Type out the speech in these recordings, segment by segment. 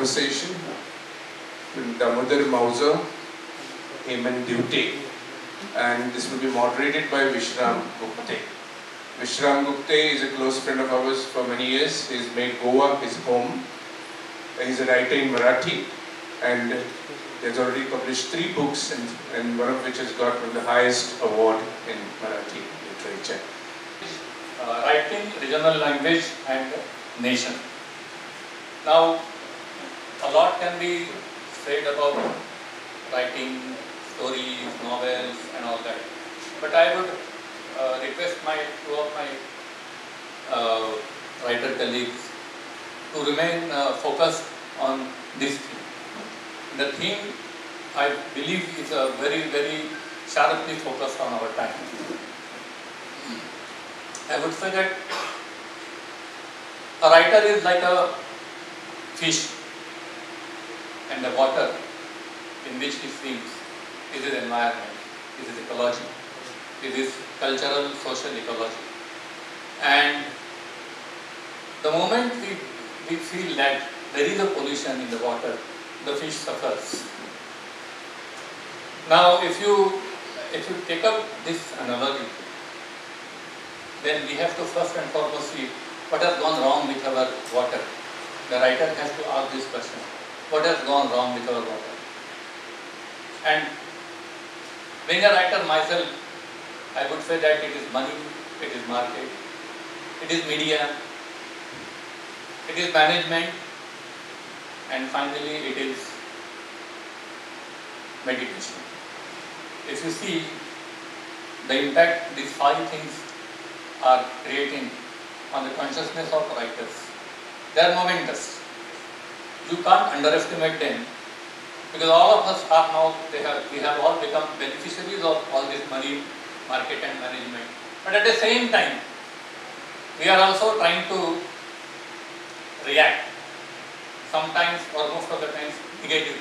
conversation with Damodar Mauser, Heman Dute, and this will be moderated by Vishram Gupte. Vishram Gupte is a close friend of ours for many years. He has made Goa his home. He is a writer in Marathi, and he has already published 3 books, and one of which has got the highest award in Marathi literature. Writing, regional language and nation. Now, a lot can be said about writing stories, novels and all that. But I would request two of my writer colleagues to remain focused on this theme. The theme, I believe, is a very, very sharply focused on our time. I would say that a writer is like a fish, and the water in which he swims is his environment, is his ecology, is his cultural, social ecology. And the moment we feel that there is a pollution in the water, the fish suffers. Now, if you take up this analogy, then we have to first and foremost see what has gone wrong with our water. The writer has to ask this question: what has gone wrong with our water? And being a writer myself, I would say that it is money, it is market, it is media, it is management, and finally it is meditation. If you see the impact these 5 things are creating on the consciousness of writers, they are momentous. You can't underestimate them, because all of us are now, we have all become beneficiaries of all this money, market and management. But at the same time, we are also trying to react, sometimes or most of the times negatively.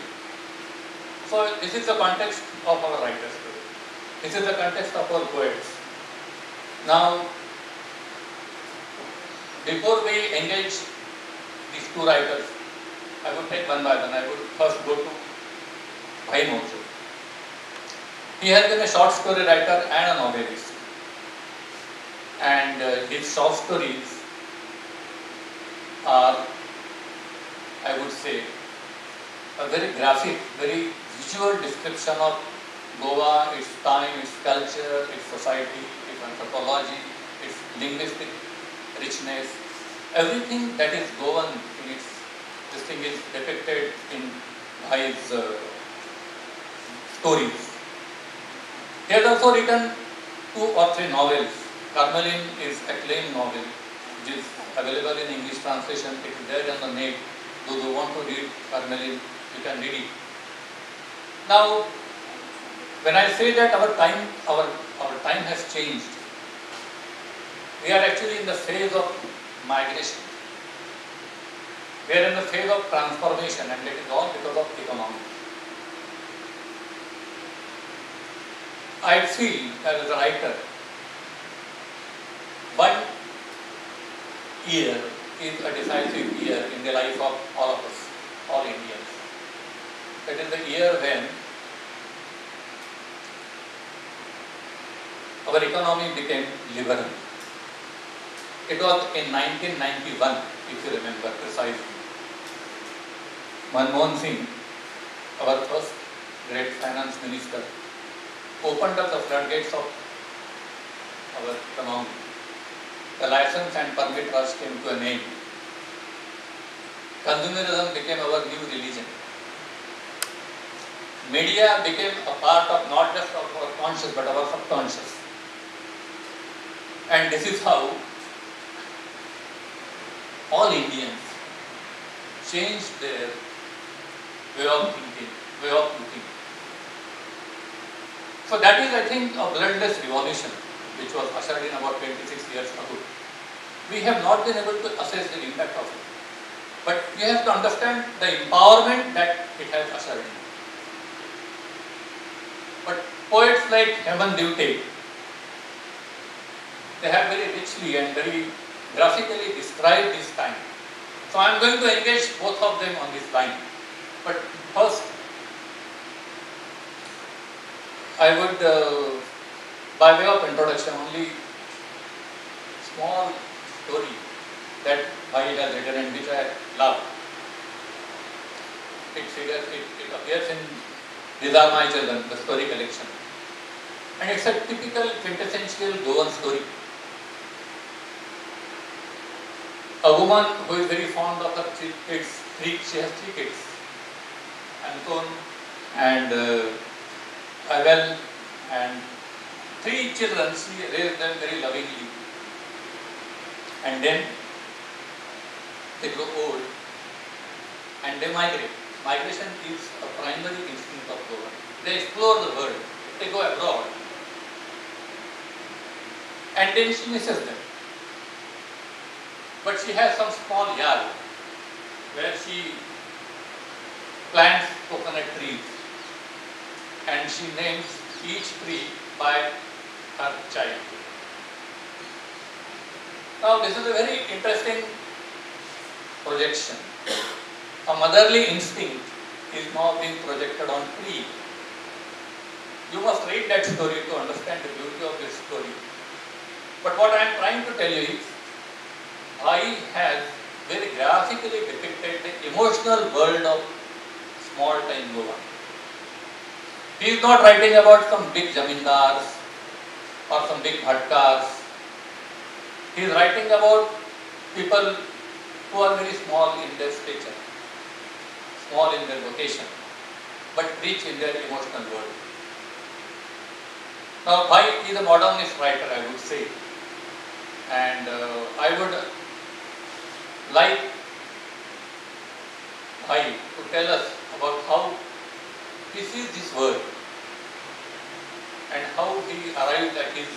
So this is the context of our writers today. This is the context of our poets. Now, before we engage these 2 writers, I would take one by one. I would first go to Bhai Mojo. He has been a short story writer and a novelist. And his short stories are, I would say, a very graphic, very visual description of Goa, its time, its culture, its society, its anthropology, its linguistic richness. Everything that is Goan in its, this thing is depicted in Bhai's stories. He has also written 2 or 3 novels. Caraline is acclaimed novel, which is available in English translation. It is there on the net. Those who want to read Caraline, you can read it. Now, when I say that our time has changed, we are actually in the phase of migration. We are in the phase of transformation, and that is all because of economy. I feel as a writer, 1 year is a decisive year in the life of all of us, all Indians. That is the year when our economy became liberal. It was in 1991, if you remember precisely. Manmohan Singh, our first great finance minister, opened up the floodgates of our economy. The license and permit rush came to an end. Consumerism became our new religion. Media became a part of not just of our conscious but our subconscious. And this is how all Indians changed their way of thinking, So that is, I think, a bloodless revolution which was ushered in about 26 years ago. We have not been able to assess the impact of it. But we have to understand the empowerment that it has ushered in. But poets like Heman Dute, they have very richly and very graphically described this time. So I am going to engage both of them on this line. But first, I would, by way of introduction, only small story that Bhai has written and which I love. It appears in These Are My Children, the story collection. And it's a typical quintessential Goan story. A woman who is very fond of her kids, she has 3 kids, Anton and Pavel, and 3 children, she raised them very lovingly. And then they grow old and they migrate. Migration is a primary instinct of Goan. They explore the world, they go abroad. And then she misses them. But she has some small yard where she plants coconut trees and she names each tree by her child. Now this is a very interesting projection. A motherly instinct is now being projected on tree. You must read that story to understand the beauty of this story. But what I am trying to tell you is, I has very graphically depicted the emotional world of small-time Goa. He is not writing about some big zamindars or some big bhatkars. He is writing about people who are very small in their stature, small in their vocation, but rich in their emotional world. Now, Bhai is a modernist writer, I would say, and I would like Bhai to tell us about how he sees this world and how he arrived at his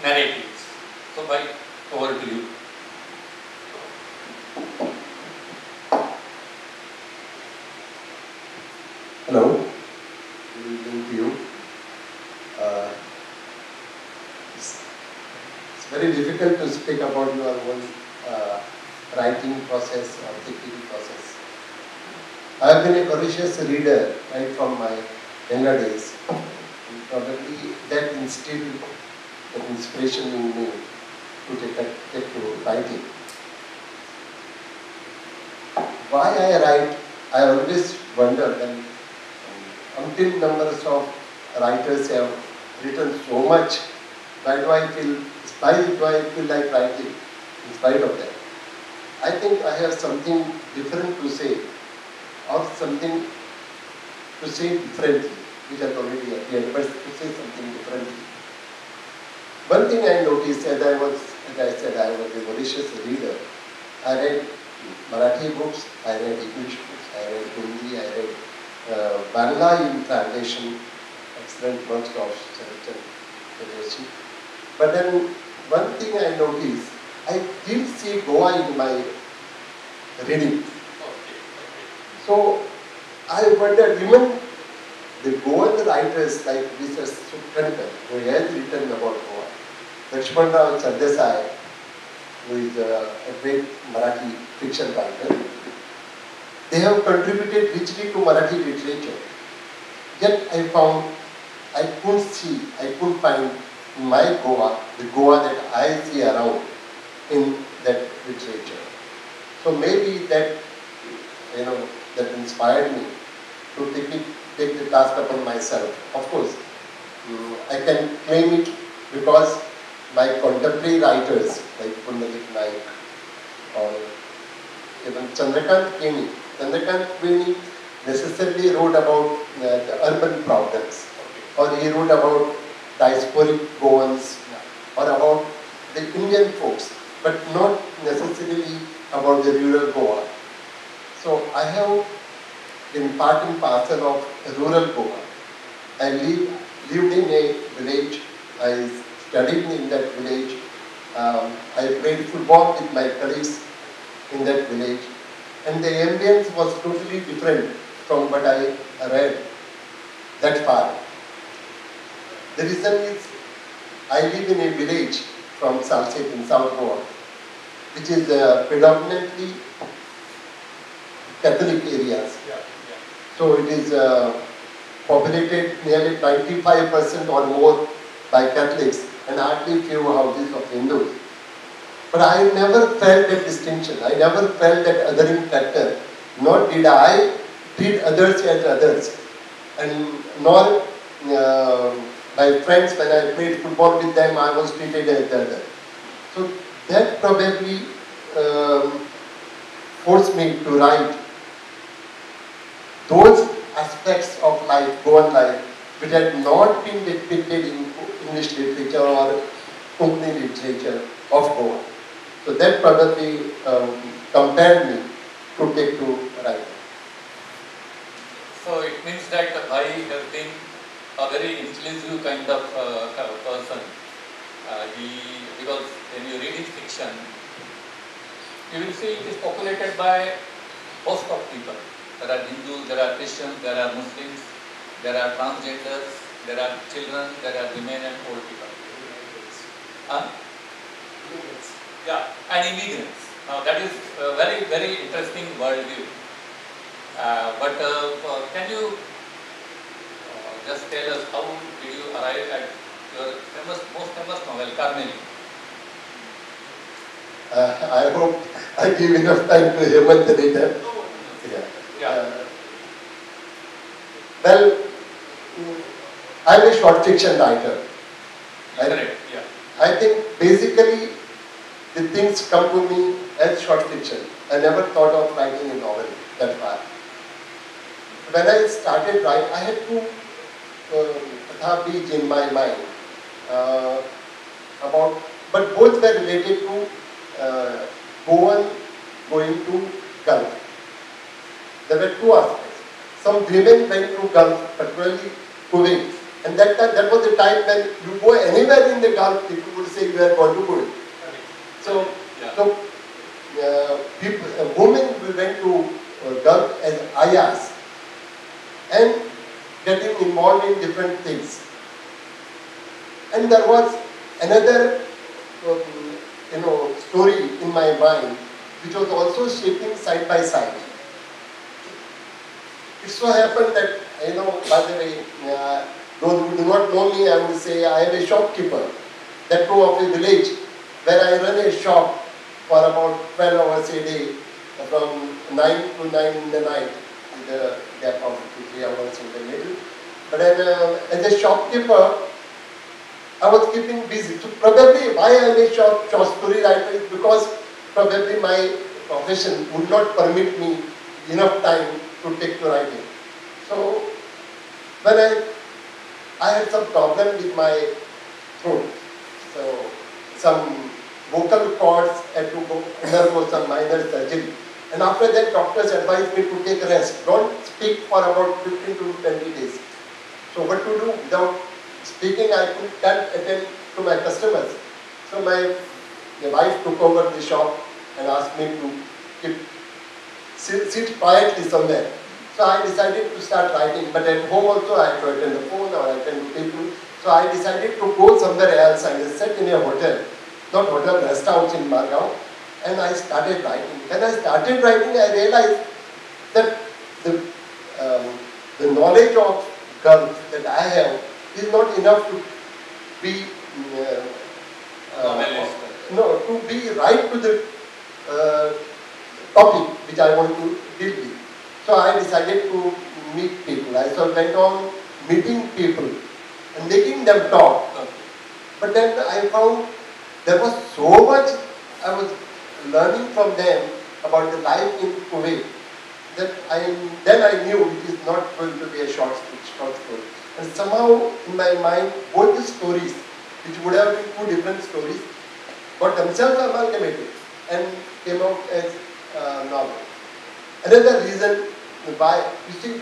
narratives. So, Bhai, over to you. Hello, good evening to you. It's very difficult to speak about your own writing process or thinking process. I have been a voracious reader right from my younger days. And probably that instilled the inspiration in me to take to writing. Why I write, I always wonder when umpteen numbers of writers have written so much, why do I feel like writing in spite of that? I think I have something different to say, or something to say differently, which has already appeared, but to say something differently. One thing I noticed as I said, I was a voracious reader. I read Marathi books, I read English books, I read Hindi, I read Bangla in translation, excellent works of Caraline. But then one thing I noticed, I didn't see Goa in my reading. So I wondered, even the Goan writers like Mr. Prudent, who has written about Goa, Lakshman Rao Sardesai, who is a great Marathi fiction writer, they have contributed richly to Marathi literature. Yet I couldn't find in my Goa, the Goa that I see around in that literature. So maybe that, that inspired me to take the task upon myself. Of course, I can claim it because my contemporary writers like Pundalit Naik or even Chandrakant Keni necessarily wrote about the urban problems, or he wrote about diasporic Goans, or about the Indian folks, but not necessarily about the rural Goa. So I have been part and parcel of rural Goa. I lived in a village, I studied in that village, I played football with my colleagues in that village, and the ambience was totally different from what I read that far. The reason is, I live in a village from Salset in South Goa, which is predominantly Catholic areas. So it is populated nearly 95% or more by Catholics and hardly few houses of Hindus. But I never felt that distinction. I never felt that othering factor. Nor did I treat others as others. And nor my friends, when I played football with them, I was treated as the other. So that probably forced me to write those aspects of life, Goan life, which had not been depicted in English literature or Konkani literature of Goa. So that probably compelled me to take to writing. So it means that I have been a very inclusive kind of person. Because when you read his fiction, you will see it is populated by host of people. There are Hindus, there are Christians, there are Muslims, there are transgenders, there are children, there are women and old people. Yeah, and immigrants. Now that is a very, very interesting worldview. But can you just tell us how did you arrive at your most famous novel, Caraline? I hope I give enough time to Hemant the reader. Well, I'm a short fiction writer. Correct, yeah. I think basically the things come to me as short fiction. I never thought of writing a novel that far. When I started writing, I had two katha in my mind about, but both were related to going to Gulf. There were two aspects. Some women went to Gulf, particularly Kuwait. And that was the time when you go anywhere in the Gulf, people would say you are going to Kuwait. So women went to Gulf as ayahs and getting involved in different things. And there was another story in my mind which was also shaping side by side. It so happened that, by the way, those who do not know me, I would say I am a shopkeeper, that too of a village, where I run a shop for about 12 hours a day, from 9 to 9 in the night, with a gap of 2 to 3 hours in the middle. But then, as a shopkeeper, I was keeping busy. So probably why I am a short story writer is because probably my profession would not permit me enough time to take to writing. So when I had some problem with my throat. So some vocal cords had to undergo some minor surgery. And after that, doctors advised me to take rest. Don't speak for about 15 to 20 days. So what to do? Without speaking, I can't attend to my customers. So my wife took over the shop and asked me to sit quietly somewhere. So I decided to start writing, but at home also I had to attend the phone or attend to people. So I decided to go somewhere else. I sat in a hotel, not hotel, rest house in Margao, and I started writing. When I started writing, I realized that the knowledge of Gulf that I have is not enough to be to be right to the topic which I want to deal with. So I decided to meet people. I went on meeting people and making them talk. But then I found there was so much I was learning from them about the life in Kuwait that then I knew it is not going to be a short story. And somehow in my mind, both the stories, which would have been two different stories, but themselves amalgamated and came out as a novel. Another reason why, you see,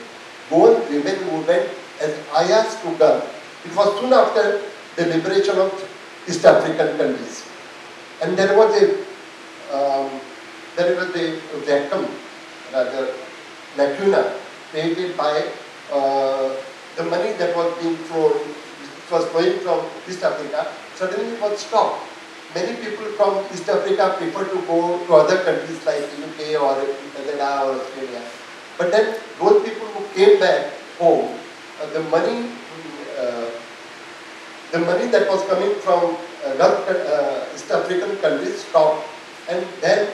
Goan women who went as ayahs to Gulf, it was soon after the liberation of East African countries. And there was a vacuum, rather lacuna, created by the money that was being flowing, it was flowing from East Africa, suddenly it was stopped. many people from East Africa prefer to go to other countries like UK or Canada or Australia. But then those people who came back home, the money that was coming from Gulf East African countries stopped, and then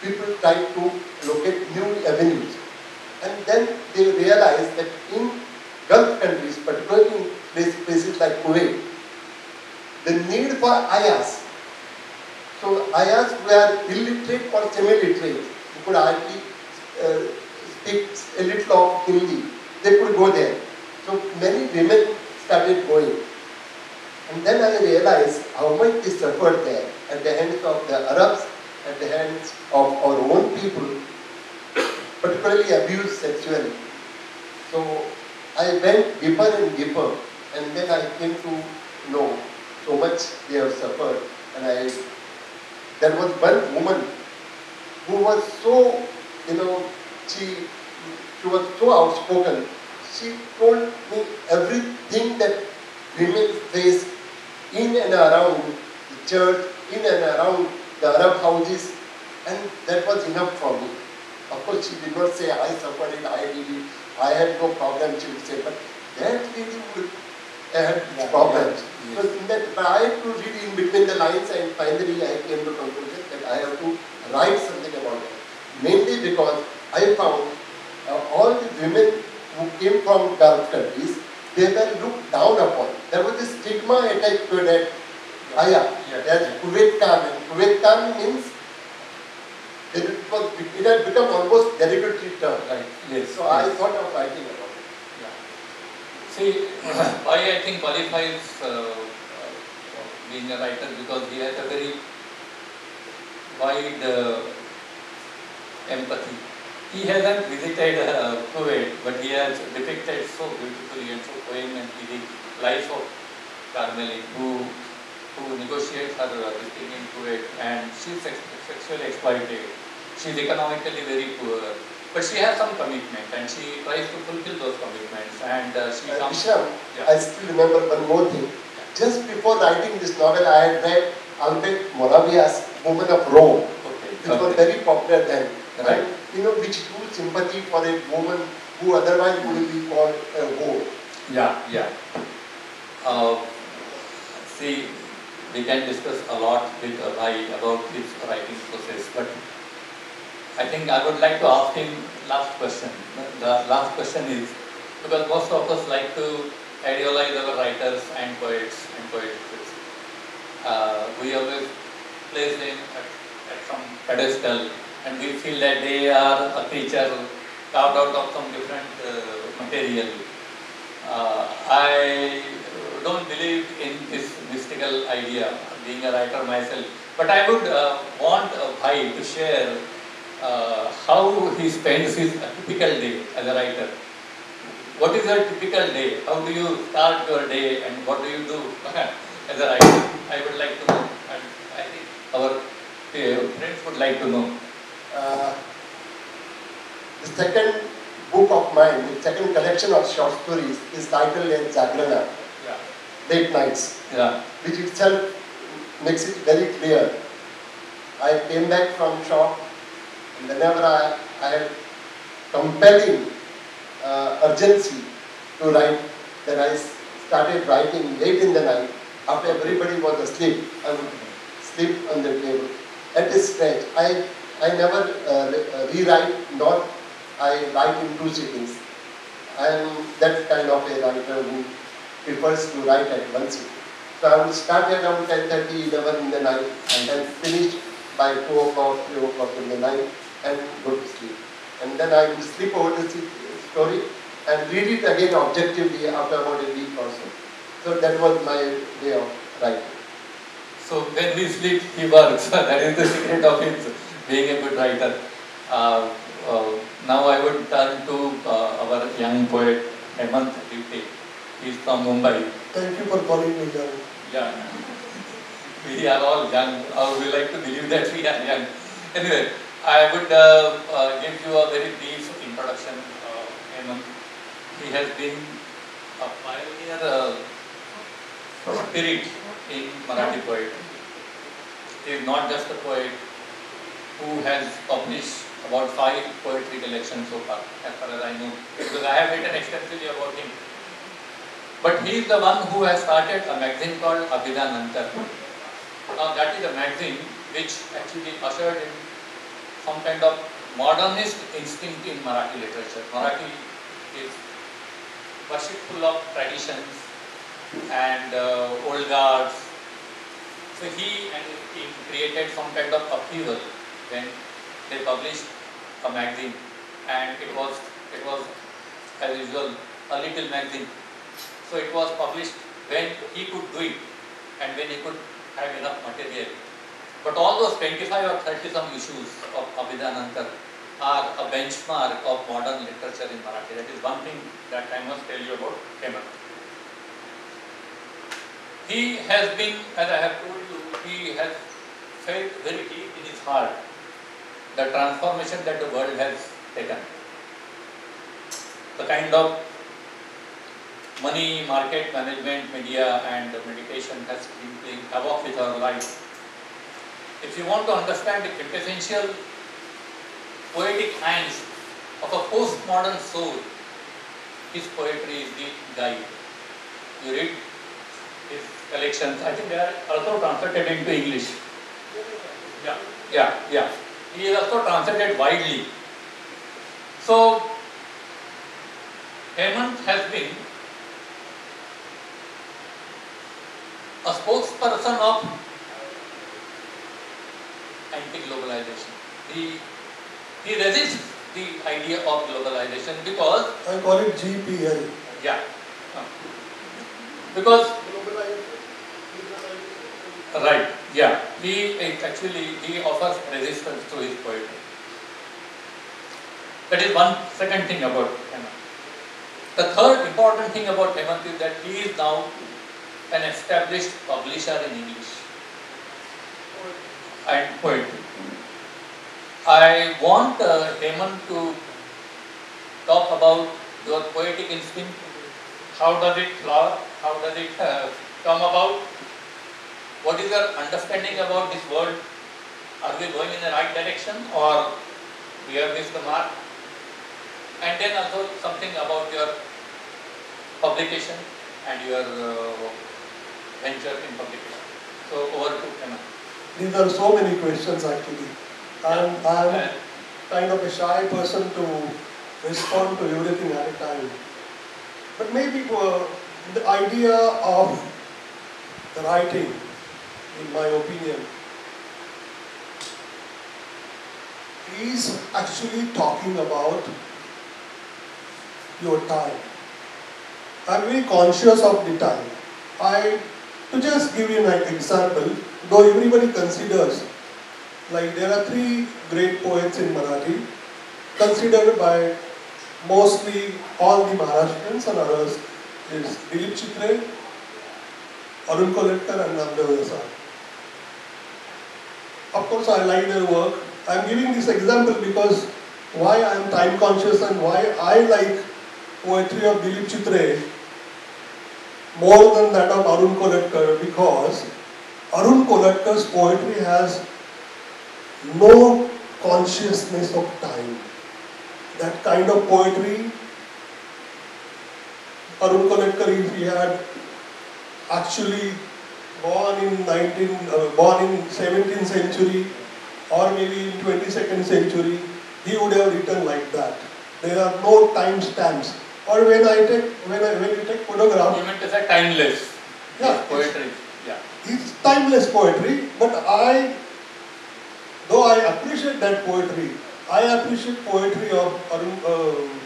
people tried to locate new avenues. And then they realized that in Gulf countries, particularly in places like Kuwait, the need for ayahs. So ayahs were illiterate or semi-literate, who could hardly speak a little of Hindi. They could go there. So many women started going. And then I realized how much they suffered there at the hands of the Arabs, at the hands of our own people, particularly abused sexually. So I went deeper and deeper, and then I came to know so much they have suffered. And there was one woman who was so, she was so outspoken. She told me everything that women face in and around the church, in and around the Arab houses, and that was enough for me. Of course, she did not say, I suffered it, I had no problem, she would say, but that really would had problems. Yes. So in that, but I had to read in between the lines, and finally I came to the conclusion that I have to write something about it. Mainly because I found all the women who came from Gulf countries, they were looked down upon. There was a stigma attached to that ayah. That's Kuwait Khan. Kuwait Khan means it had become almost derogatory term. Right. Yes. So I thought of writing about it. See, why I think qualifies being a writer, because he has a very wide empathy. He hasn't visited Kuwait, but he has depicted so beautifully and so poignantly the life of Caraline, who negotiates her visiting in Kuwait, and she's sexually exploited. She's economically very poor. But she has some commitment, and she tries to fulfill those commitments. And she comes. Isham, I still remember one more thing. Just before writing this novel, I had read Albert Moravia's Woman of Rome, which was very popular then. Right. And, which drew sympathy for a woman who otherwise would be called a whore. Yeah. See, we can discuss a lot with Bhai about his writing process, but I think I would like to ask him last question. The last question is, because most of us like to idealize our writers and poets and poetesses. We always place them at some pedestal, and we feel that they are a creature carved out of some different material. I don't believe in this mystical idea, being a writer myself, but I would want Bhai to share how he spends his typical day as a writer. What is your typical day? How do you start your day, and what do you do as a writer? I would like to know, and I think our friends would like to know. The second book of mine, the second collection of short stories, is titled as Jagrana, Late Nights, which itself makes it very clear. I came back from shop, and whenever I had compelling urgency to write, then I started writing late in the night. After everybody was asleep, I would sleep on the table. At this stage, I never rewrite, nor I write in 2 sittings. I am that kind of a writer who prefers to write at 1 sitting. So I would start around 10:30, 11 in the night, and then finish by 2 o'clock, 3 o'clock in the night, and go to sleep. And then I would sleep over the story and read it again objectively after about a week or so. So that was my way of writing. So when we sleep, he works. That is the secret of his being a good writer. Now I would turn to our young poet, Hemant Divte. He is from Mumbai. Thank you for calling me young. Yeah. We are all young. We like to believe that we are young. Anyway, I would give you a very brief introduction of Hemant. He has been a pioneer spirit in Marathi poetry. is not just a poet who has published about 5 poetry collections so far, as far as I know, because I have written extensively about him. But he is the one who has started a magazine called Abhidanantar. Now that is a magazine which actually ushered in some kind of modernist instinct in Marathi literature. Marathi is worshipful of traditions and old gods. So he and his team created some kind of upheaval when they published a magazine, and it was as usual a little magazine. So it was published when he could do it and when he could have enough material. But all those 25 or 30 some issues of Abhidanantar are a benchmark of modern literature in Marathi. That is one thing that I must tell you about Hemant. He has been, as I have told you, he has felt very deep in his heart the transformation that the world has taken. The kind of money, market management, media and meditation has been playing havoc with our lives. If you want to understand the quintessential poetic hands of a postmodern soul, his poetry is the guide. You read his collections. I think they are also translated into English. Yeah. He is also translated widely. So, Hemant has been a spokesperson of anti-globalization. He resists the idea of globalization because I call it GPL. Yeah. Because right. Yeah. He offers resistance to his poetry. That is one second thing about Hemant. The third important thing about Hemant is that he is now an established publisher in English and poetry. I want Hemant to talk about your poetic instinct. How does it flower? How does it come about? What is your understanding about this world? Are we going in the right direction or we have missed the mark? And then also something about your publication and your venture in publication. So over to Hemant. These are so many questions actually. And I am kind of a shy person to respond to everything at a time. But maybe the idea of the writing, in my opinion, is actually talking about your time. I am very conscious of the time. To just give you an example, though everybody considers, like there are 3 great poets in Marathi, considered by mostly all the Maharashtrians and others, is Dilip Chitre, Arun Koletkar and Namdev Desai. Of course I like their work. I am giving this example because why I am time conscious and why I like poetry of Dilip Chitre more than that of Arun Koletkar, because Arun Koletkar's poetry has no consciousness of time. That kind of poetry, Arun Koletkar, if he had actually born in 17th century or maybe in 22nd century, he would have written like that. There are no time stamps. Or when you take photograph, You meant to say timeless. Yeah, Poetry. Yeah. it's timeless poetry, but though I appreciate that poetry, I appreciate poetry of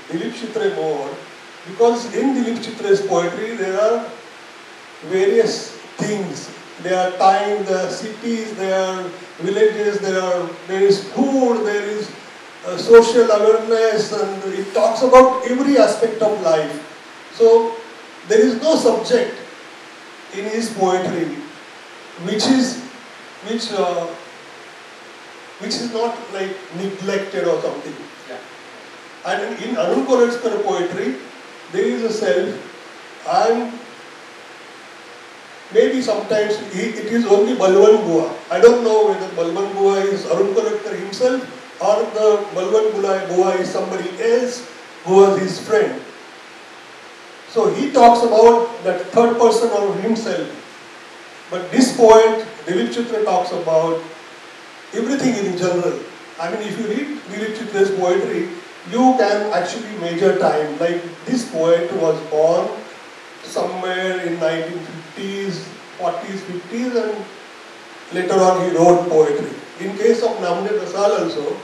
Dilip Chitre more, because in Dilip Chitre's poetry there are various things. There are time, there are cities, there are villages, there is food, there is social awareness, and it talks about every aspect of life. So there is no subject in his poetry which is not like neglected or something. Yeah. And in Arun Koletkar's poetry, there is a self, and maybe sometimes it is only Balwan Bua. I don't know whether Balwan Bua is Arun Collector himself or the Balwan Bua is somebody else who was his friend. So he talks about that third person of himself. But this poet, Dilip Chitra, talks about everything in general. I mean, if you read Dilip Chitra's poetry, you can actually measure time. Like this poet was born somewhere in 1950s, 40s, 50s, and later on he wrote poetry. In case of Namde Prasad also,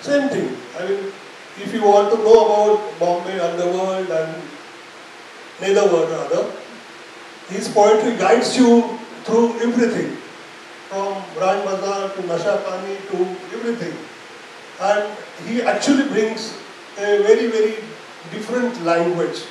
same thing. I mean, if you want to know about Bombay underworld and Netherworld rather, his poetry guides you through everything, from Brand Bazaar to Nasha Pani to everything. And he actually brings a very, very different language